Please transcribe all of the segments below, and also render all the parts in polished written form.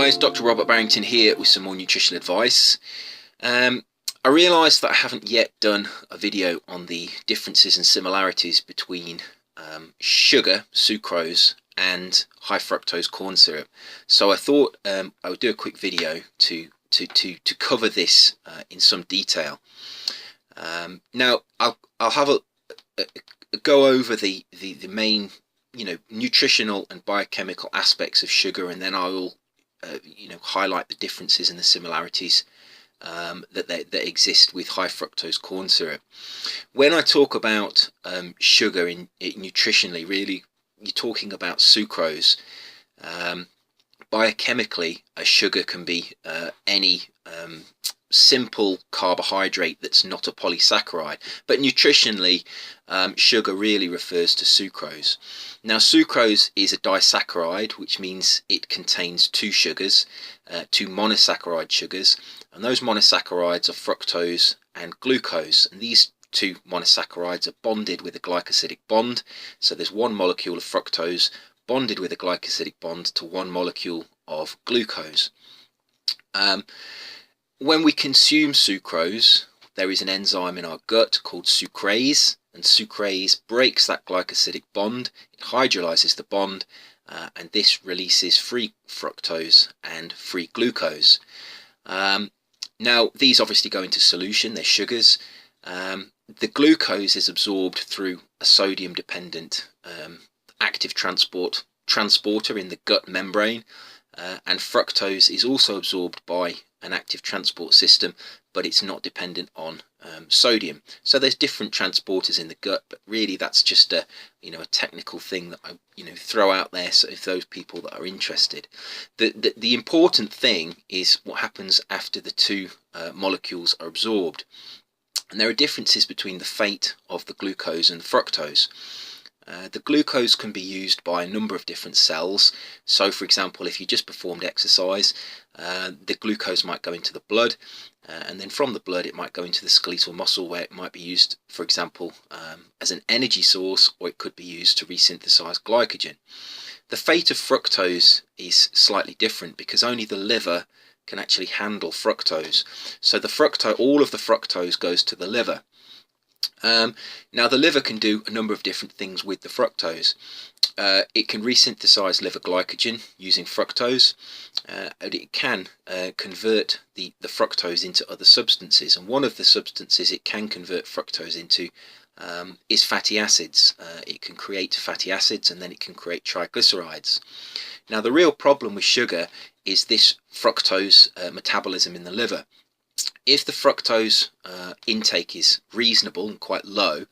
guys, Dr. Robert Barrington here with some more nutritional advice. I realised that I haven't yet done a video on the differences and similarities between sugar, sucrose, and high fructose corn syrup. So I thought I would do a quick video to cover this in some detail. Now I'll have a go over the main nutritional and biochemical aspects of sugar, and then I will highlight the differences and the similarities that exist with high fructose corn syrup. When I talk about sugar nutritionally, really you're talking about sucrose. Biochemically, a sugar can be any simple carbohydrate that's not a polysaccharide, but nutritionally sugar really refers to sucrose. Now sucrose is a disaccharide, which means it contains two sugars, two monosaccharide sugars, and those monosaccharides are fructose and glucose, and these two monosaccharides are bonded with a glycosidic bond. So there's one molecule of fructose bonded with a glycosidic bond to one molecule of glucose. When we consume sucrose, there is an enzyme in our gut called Sucrase, and Sucrase breaks that glycosidic bond, it hydrolyzes the bond, and this releases free fructose and free glucose. Now these obviously go into solution, they're sugars. The glucose is absorbed through a sodium dependent active transporter in the gut membrane, and fructose is also absorbed by an active transport system, but it's not dependent on sodium. So there's different transporters in the gut, but really that's just a technical thing that I throw out there, so if those people that are interested. The important thing is what happens after the two molecules are absorbed, and there are differences between the fate of the glucose and the fructose. The glucose can be used by a number of different cells. So for example, if you just performed exercise, the glucose might go into the blood, and then from the blood it might go into the skeletal muscle, where it might be used, for example, as an energy source, or it could be used to resynthesize glycogen. The fate of fructose is slightly different because only the liver can actually handle fructose. So all of the fructose goes to the liver. Now the liver can do a number of different things with the fructose. It can resynthesize liver glycogen using fructose, and it can convert the fructose into other substances, and one of the substances it can convert fructose into is fatty acids. It can create fatty acids, and then it can create triglycerides. Now the real problem with sugar is this fructose metabolism in the liver. If the fructose intake is reasonable and quite low,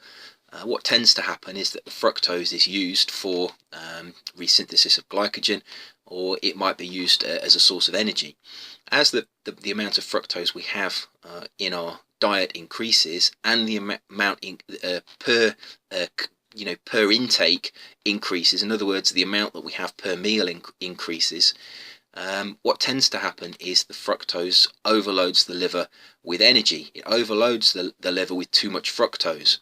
what tends to happen is that the fructose is used for resynthesis of glycogen, or it might be used as a source of energy. As the amount of fructose we have in our diet increases, and the amount per intake increases, in other words the amount that we have per meal increases, what tends to happen is the fructose overloads the liver with energy. It overloads the liver with too much fructose.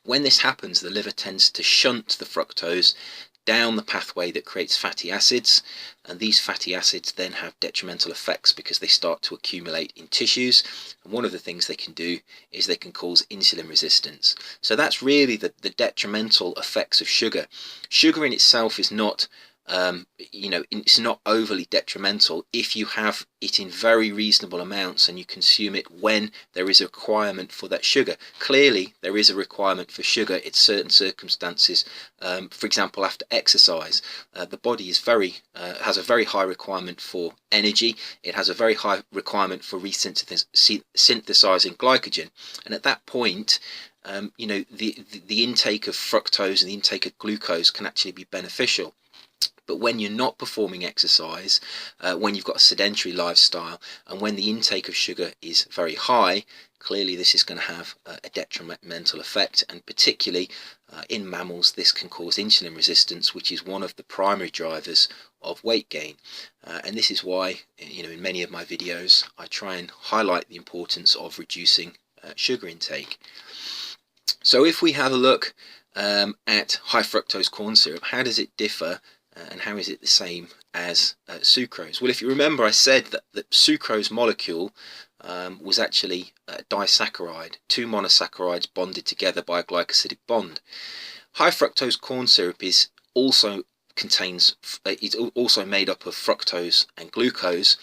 When this happens, the liver tends to shunt the fructose down the pathway that creates fatty acids, and these fatty acids then have detrimental effects because they start to accumulate in tissues, and one of the things they can do is they can cause insulin resistance. So that's really the detrimental effects of sugar. Sugar in itself is not it's not overly detrimental if you have it in very reasonable amounts and you consume it when there is a requirement for that sugar. Clearly there is a requirement for sugar in certain circumstances. For example, after exercise, the body is has a very high requirement for energy. It has a very high requirement for synthesizing glycogen, and at that point the intake of fructose and the intake of glucose can actually be beneficial. But when you're not performing exercise, when you've got a sedentary lifestyle, and when the intake of sugar is very high, clearly this is going to have a detrimental effect, and particularly in mammals this can cause insulin resistance, which is one of the primary drivers of weight gain. And this is why in many of my videos I try and highlight the importance of reducing sugar intake. So if we have a look at high fructose corn syrup, how does it differ And how is it the same as sucrose? Well, if you remember, I said that the sucrose molecule was actually a disaccharide, two monosaccharides bonded together by a glycosidic bond. High fructose corn syrup is also it's also made up of fructose and glucose,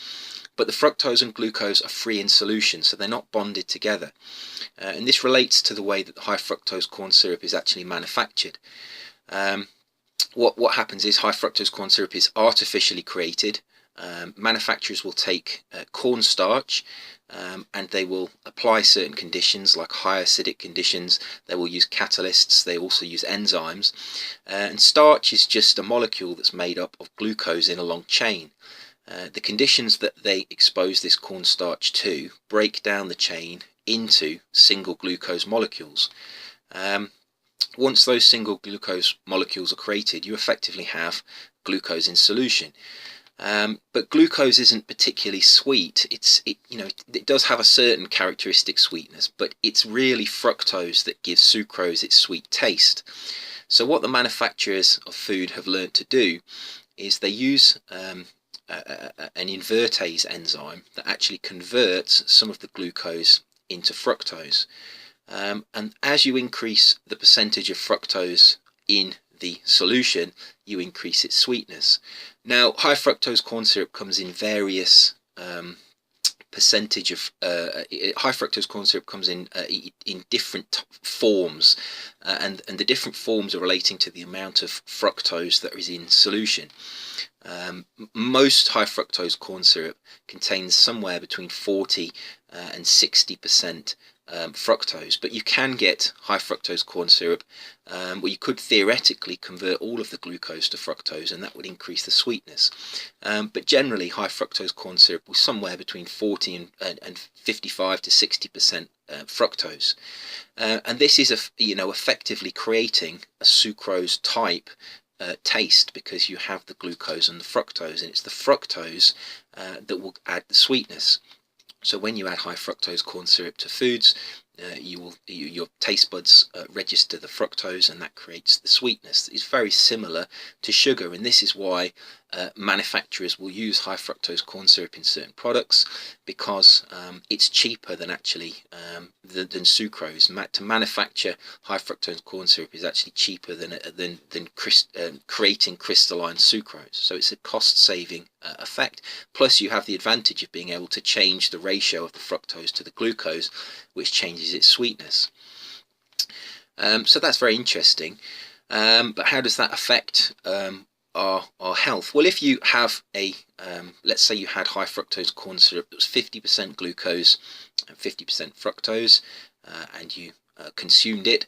but the fructose and glucose are free in solution, so they're not bonded together. And this relates to the way that the high fructose corn syrup is actually manufactured. What happens is high fructose corn syrup is artificially created. Manufacturers will take cornstarch and they will apply certain conditions like high acidic conditions. They will use catalysts, they also use enzymes, and starch is just a molecule that's made up of glucose in a long chain. The conditions that they expose this cornstarch to break down the chain into single glucose molecules. Once those single glucose molecules are created, you effectively have glucose in solution. But glucose isn't particularly sweet. It does have a certain characteristic sweetness, but it's really fructose that gives sucrose its sweet taste. So what the manufacturers of food have learned to do is they use an invertase enzyme that actually converts some of the glucose into fructose. And as you increase the percentage of fructose in the solution, you increase its sweetness. Now, high fructose corn syrup comes in various percentage of high fructose corn syrup comes in different forms, and the different forms are relating to the amount of fructose that is in solution. Most high fructose corn syrup contains somewhere between 40 and 60% fructose, but you can get high fructose corn syrup where you could theoretically convert all of the glucose to fructose, and that would increase the sweetness. But generally, high fructose corn syrup was somewhere between 40 and 55 to 60% fructose, and this is effectively creating a sucrose type taste, because you have the glucose and the fructose, and it's the fructose that will add the sweetness. So when you add high fructose corn syrup to foods, your taste buds register the fructose, and that creates the sweetness. It's very similar to sugar, and this is why manufacturers will use high fructose corn syrup in certain products, because it's cheaper than than sucrose. To manufacture high fructose corn syrup is actually cheaper than creating crystalline sucrose. So it's a cost-saving effect. Plus, you have the advantage of being able to change the ratio of the fructose to the glucose, which changes its sweetness. So that's very interesting. But how does that affect our health? Well, if you have let's say you had high fructose corn syrup that was 50% glucose and 50% fructose, and you consumed it,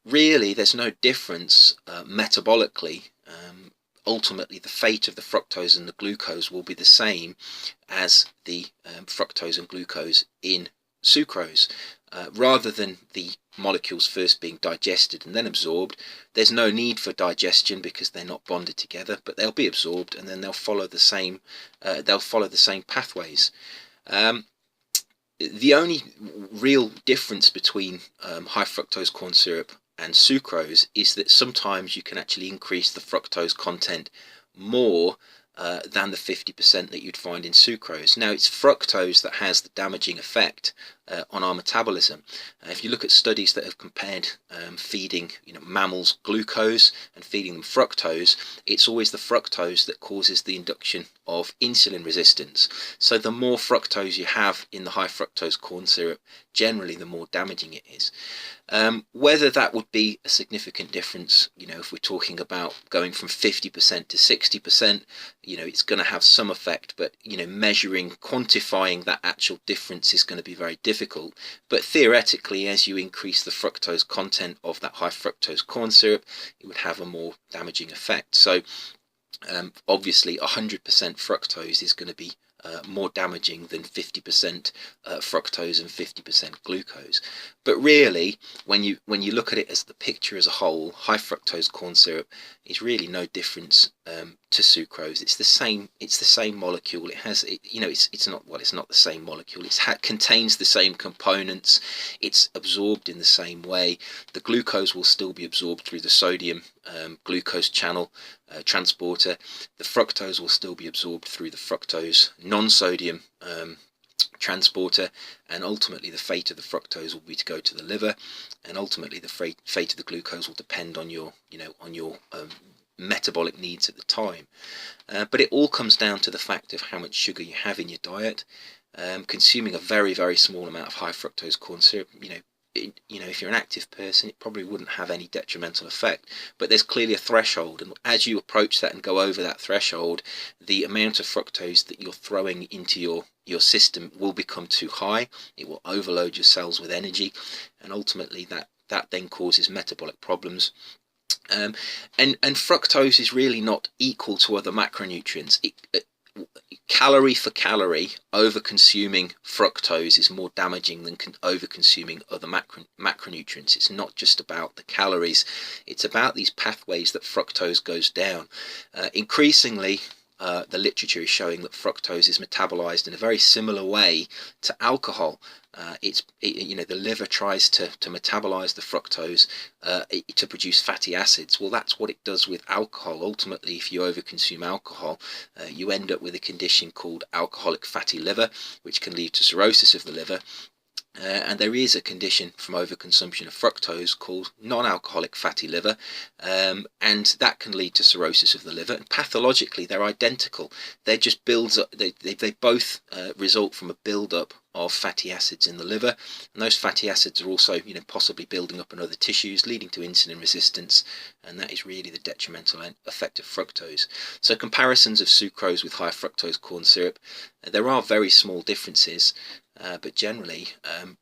really there's no difference metabolically. Ultimately, the fate of the fructose and the glucose will be the same as the fructose and glucose in sucrose. Rather than the molecules first being digested and then absorbed, there's no need for digestion because they're not bonded together, but they'll be absorbed and then they'll follow the same pathways. The only real difference between high fructose corn syrup and sucrose is that sometimes you can actually increase the fructose content more than the 50% that you'd find in sucrose. Now, it's fructose that has the damaging effect on our metabolism. If you look at studies that have compared feeding mammals glucose and feeding them fructose, it's always the fructose that causes the induction of insulin resistance. So the more fructose you have in the high fructose corn syrup, generally the more damaging it is. Whether that would be a significant difference, if we're talking about going from 50% to 60%, it's going to have some effect, but quantifying that actual difference is going to be very difficult. But theoretically, as you increase the fructose content of that high fructose corn syrup, it would have a more damaging effect. So obviously 100% fructose is going to be more damaging than 50% fructose and 50% glucose. But really, when you look at it as the picture as a whole, high fructose corn syrup is really no difference to sucrose. It's the same. It's the same molecule. It has, it's not, well, it's not the same molecule. It contains the same components. It's absorbed in the same way. The glucose will still be absorbed through the sodium glucose channel transporter. The fructose will still be absorbed through the fructose non-sodium transporter, and ultimately the fate of the fructose will be to go to the liver, and ultimately the fate of the glucose will depend on your metabolic needs at the time. But it all comes down to the fact of how much sugar you have in your diet. Consuming a very, very small amount of high fructose corn syrup, if you're an active person, it probably wouldn't have any detrimental effect. But there's clearly a threshold, and as you approach that and go over that threshold, the amount of fructose that you're throwing into your system will become too high. It will overload your cells with energy, and ultimately that then causes metabolic problems. And fructose is really not equal to other macronutrients. Calorie for calorie, over consuming fructose is more damaging than over consuming other macronutrients. It's not just about the calories, it's about these pathways that fructose goes down. Increasingly, the literature is showing that fructose is metabolized in a very similar way to alcohol. The liver tries to metabolize the fructose to produce fatty acids. Well, that's what it does with alcohol. Ultimately, if you overconsume alcohol, you end up with a condition called alcoholic fatty liver, which can lead to cirrhosis of the liver. And there is a condition from overconsumption of fructose called non-alcoholic fatty liver, and that can lead to cirrhosis of the liver. And pathologically, they're identical. They just builds up. They both result from a build-up of fatty acids in the liver, and those fatty acids are also, possibly building up in other tissues, leading to insulin resistance, and that is really the detrimental effect of fructose. So comparisons of sucrose with high fructose corn syrup, there are very small differences. But generally,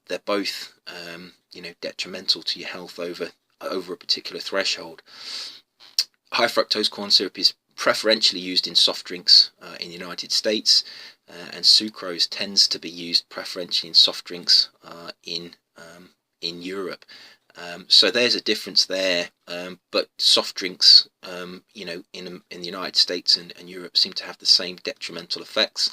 they're both, detrimental to your health over a particular threshold. High fructose corn syrup is preferentially used in soft drinks in the United States, and sucrose tends to be used preferentially in soft drinks in Europe. So there's a difference there, but soft drinks, in the United States and Europe seem to have the same detrimental effects.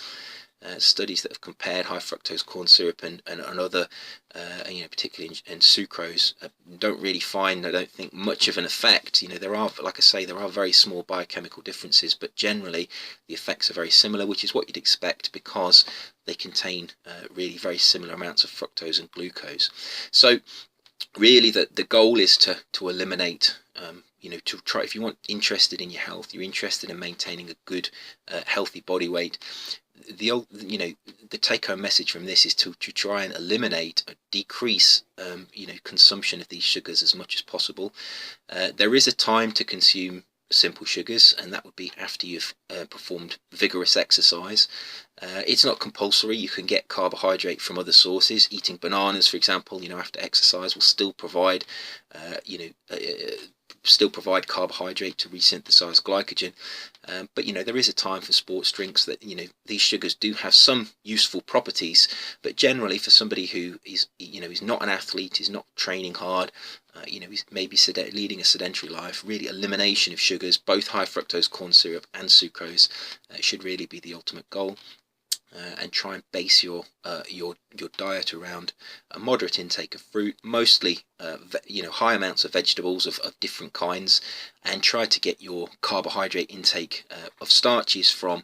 Studies that have compared high fructose corn syrup and other, particularly in sucrose, don't really find, I don't think, much of an effect. There are, like I say, there are very small biochemical differences, but generally the effects are very similar, which is what you'd expect because they contain really very similar amounts of fructose and glucose. So really the goal is to eliminate, to try, if you're interested in your health, you're interested in maintaining a good healthy body weight, the take-home message from this is to try and eliminate or decrease consumption of these sugars as much as possible. There is a time to consume simple sugars, and that would be after you've performed vigorous exercise. It's not compulsory. You can get carbohydrate from other sources. Eating bananas, for example, after exercise will still provide carbohydrate to resynthesize glycogen. But there is a time for sports drinks that these sugars do have some useful properties, but generally for somebody who is not an athlete, is not training hard, is maybe leading a sedentary life, really elimination of sugars, both high fructose corn syrup and sucrose, should really be the ultimate goal. And try and base your diet around a moderate intake of fruit, mostly high amounts of vegetables of different kinds, and try to get your carbohydrate intake of starches from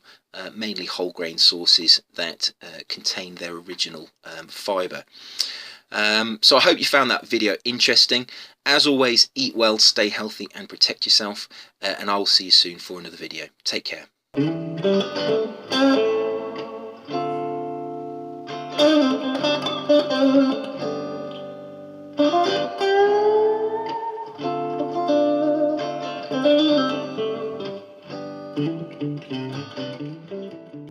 mainly whole grain sources that contain their original fibre. So I hope you found that video interesting. As always, eat well, stay healthy and protect yourself, and I will see you soon for another video. Take care.